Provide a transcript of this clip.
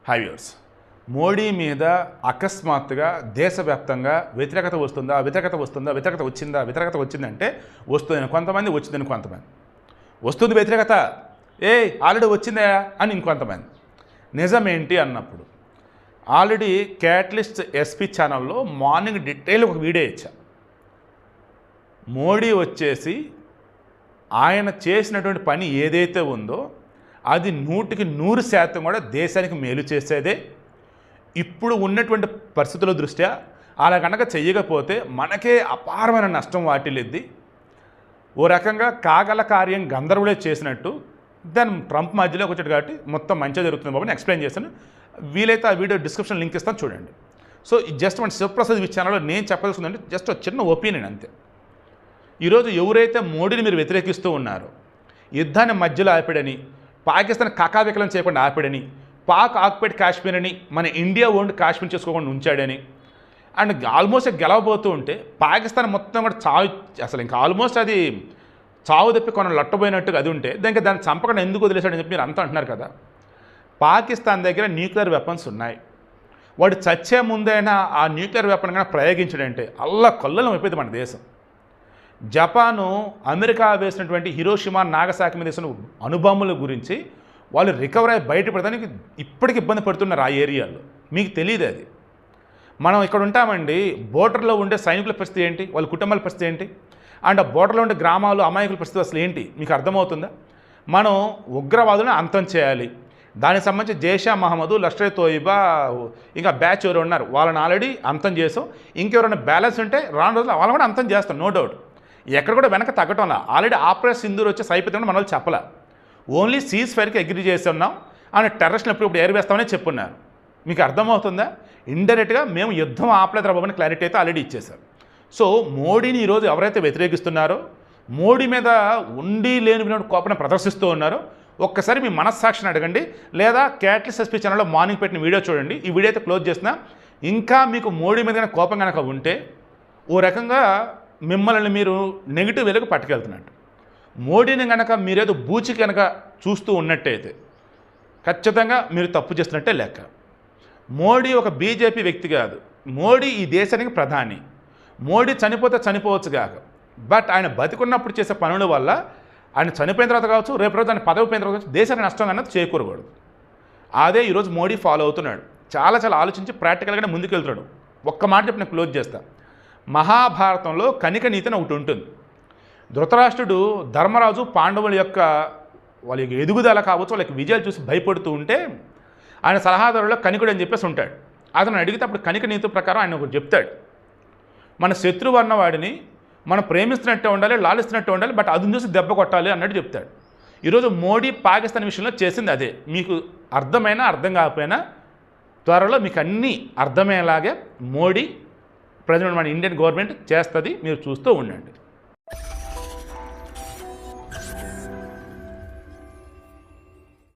High viewers, Modi మీద అకస్మాత్తుగా దేశవ్యాప్తంగా వ్యతిరేకత వచ్చిందంటే వస్తుందని కొంతమంది, వచ్చిందని కొంతమంది. వస్తుంది వ్యతిరేకత, ఆల్రెడీ వచ్చిందా అని ఇంకొంతమంది. నిజమేంటి అన్నప్పుడు ఆల్రెడీ క్యాటలిస్ట్ ఎస్పీ ఛానల్లో మార్నింగ్ డీటెయిల్ ఒక వీడియో ఇచ్చా. మోడీ వచ్చేసి ఆయన చేసినటువంటి పని ఏదైతే ఉందో అది 100% కూడా దేశానికి మేలు చేసేదే. ఇప్పుడు ఉన్నటువంటి పరిస్థితుల దృష్ట్యా అలా కనుక చెయ్యకపోతే మనకే అపారమైన నష్టం వాటిల్లిద్ది. ఓ రకంగా కాగల కార్యం గంధర్వులే చేసినట్టు దాన్ని ట్రంప్ మధ్యలోకి వచ్చాడు కాబట్టి మొత్తం మంచిగా జరుగుతుంది బాబు ఎక్స్ప్లెయిన్ చేశాను. వీలైతే ఆ వీడియో డిస్క్రిప్షన్ లింక్ ఇస్తాను చూడండి. సో జస్ట్ మన శివప్రసాద్ ఛానల్లో నేను చెప్పాల్సిందంటే జస్ట్ ఒక చిన్న ఒపీనియన్ అంతే. ఈరోజు ఎవరైతే మోడీని మీరు వ్యతిరేకిస్తూ ఉన్నారో, యుద్ధాన్ని మధ్యలో ఆపాడని, పాకిస్తాన్ కకావికలం చేయకుండా ఆపాడని, పాక్ ఆక్యుపైడ్ కాశ్మీర్ అని మన ఇండియా ఓన్డ్ కాశ్మీర్ చేసుకోకుండా ఉంచాడని, అండ్ ఆల్మోస్ట్ గెలవబోతూ ఉంటే పాకిస్తాన్ మొత్తం కూడా అసలు ఇంకా ఆల్మోస్ట్ అది చావు తప్పి కొన లట్టబోయినట్టుగా అది ఉంటే దాన్ని చంపకుండా ఎందుకు వదిలేశాడని చెప్పి మీరు అంతా అంటున్నారు కదా. పాకిస్తాన్ దగ్గర న్యూక్లియర్ వెపన్స్ ఉన్నాయి. వాడు చచ్చే ముందైనా ఆ న్యూక్లియర్ వెపన్ కానీ ప్రయోగించడంటే కొల్లలం అయిపోయింది మన దేశం. జపాను అమెరికా వేసినటువంటి హిరోషిమా నాగసాకి మీద వేసిన అణుబాంబుల గురించి వాళ్ళు రికవర్ అయ్యి బయటపడడానికి ఇప్పటికి ఇబ్బంది పడుతున్నారు ఆ ఏరియాలో. మీకు తెలియదు అది. మనం ఇక్కడ ఉంటామండి, బోర్డర్లో ఉండే సైనికుల పరిస్థితి ఏంటి, వాళ్ళ కుటుంబాల పరిస్థితి ఏంటి, అండ్ ఆ బోర్డర్లో ఉండే గ్రామాలు అమాయకుల పరిస్థితి అసలు ఏంటి మీకు అర్థమవుతుందా? మనం ఉగ్రవాదులను అంతం చేయాలి. దానికి సంబంధించి జైషా మహమ్మద్, లష్కర్ తోయిబా, ఇంకా బ్యాచ్ ఎవరు ఉన్నారు వాళ్ళని ఆల్రెడీ అంతం చేసాం. ఇంకెవరైనా బ్యాలెన్స్ ఉంటే రాను రోజులు వాళ్ళని కూడా అంతం చేస్తాం, నో డౌట్. ఎక్కడ కూడా వెనక తగ్గటంలా. ఆల్రెడీ ఆపరేషన్ సింధూర్ వచ్చేసి అయిపోతుంది మన వాళ్ళు చెప్పలే. ఓన్లీ సీజ్ ఫైర్కి అగ్రీ చేస్తున్నాం అని టెర్రరిస్ట్ని ఎప్పుడు ఏరివేస్తామని చెప్పున్నారు. మీకు అర్థమవుతుందా? ఇండైరెక్ట్గా మేము యుద్ధం ఆపలేదు రాబోని క్లారిటీ అయితే ఆల్రెడీ ఇచ్చేశారు. సో మోడీని ఈరోజు ఎవరైతే వ్యతిరేకిస్తున్నారో, మోడీ మీద ఉండి లేని కోపం ప్రదర్శిస్తూ ఉన్నారో, ఒక్కసారి మీ మనస్సాక్షిని అడగండి, లేదా క్యాటలిస్ట్ ఎస్పీ ఛానల్లో మార్నింగ్ పెట్టిన వీడియో చూడండి. ఈ వీడియో అయితే క్లోజ్ చేస్తున్నా. ఇంకా మీకు మోడీ మీద కోపం కనుక ఉంటే ఓ రకంగా మిమ్మల్ని మీరు నెగిటివ్ వేలకు పట్టుకెళ్తున్నట్టు. మోడీని కనుక మీరేదో బూచి కనుక చూస్తూ ఉన్నట్టయితే ఖచ్చితంగా మీరు తప్పు చేస్తున్నట్టే లెక్క. మోడీ ఒక బీజేపీ వ్యక్తి కాదు. మోడీ ఈ దేశానికి ప్రధాని. మోడీ చనిపోతే చనిపోవచ్చు కాక, బట్ ఆయన బతికున్నప్పుడు చేసే పనుల వల్ల ఆయన చనిపోయిన తర్వాత కావచ్చు, రేపు రోజు ఆయన పదవి పోయిన తర్వాత కావచ్చు, దేశానికి నష్టం అన్నది చేకూరకూడదు. అదే ఈరోజు మోడీ ఫాలో అవుతున్నాడు. చాలా ఆలోచించి ప్రాక్టికల్గానే ముందుకెళ్తున్నాడు. ఒక్క మాట చెప్పి నేను క్లోజ్ చేస్తాను. మహాభారతంలో కనిక నీతి అని ఒకటి ఉంటుంది. ధృతరాష్ట్రుడు ధర్మరాజు పాండవుల యొక్క వాళ్ళ యొక్క ఎదుగుదల కావచ్చు, వాళ్ళ యొక్క విజయాలు చూసి భయపడుతూ ఉంటే ఆయన సలహాదారులో కనికుడు అని చెప్పేసి ఉంటాడు. అతను అడిగితే అప్పుడు కనిక నీతి ప్రకారం ఆయన ఒకటి చెప్తాడు. మన శత్రువు అన్నవాడిని మనం ప్రేమిస్తున్నట్టే ఉండాలి, లాలిస్తున్నట్టే ఉండాలి, బట్ అది చూసి దెబ్బ కొట్టాలి అన్నట్టు చెప్తాడు. ఈరోజు మోడీ పాకిస్తాన్ విషయంలో చేసింది అదే. మీకు అర్థమైనా అర్థం కాకపోయినా త్వరలో మీకు అన్నీ అర్థమయ్యేలాగే మోడీ ప్రజెంట్ మన ఇండియన్ గవర్నమెంట్ చేస్తుంది. మీరు చూస్తూ ఉండండి.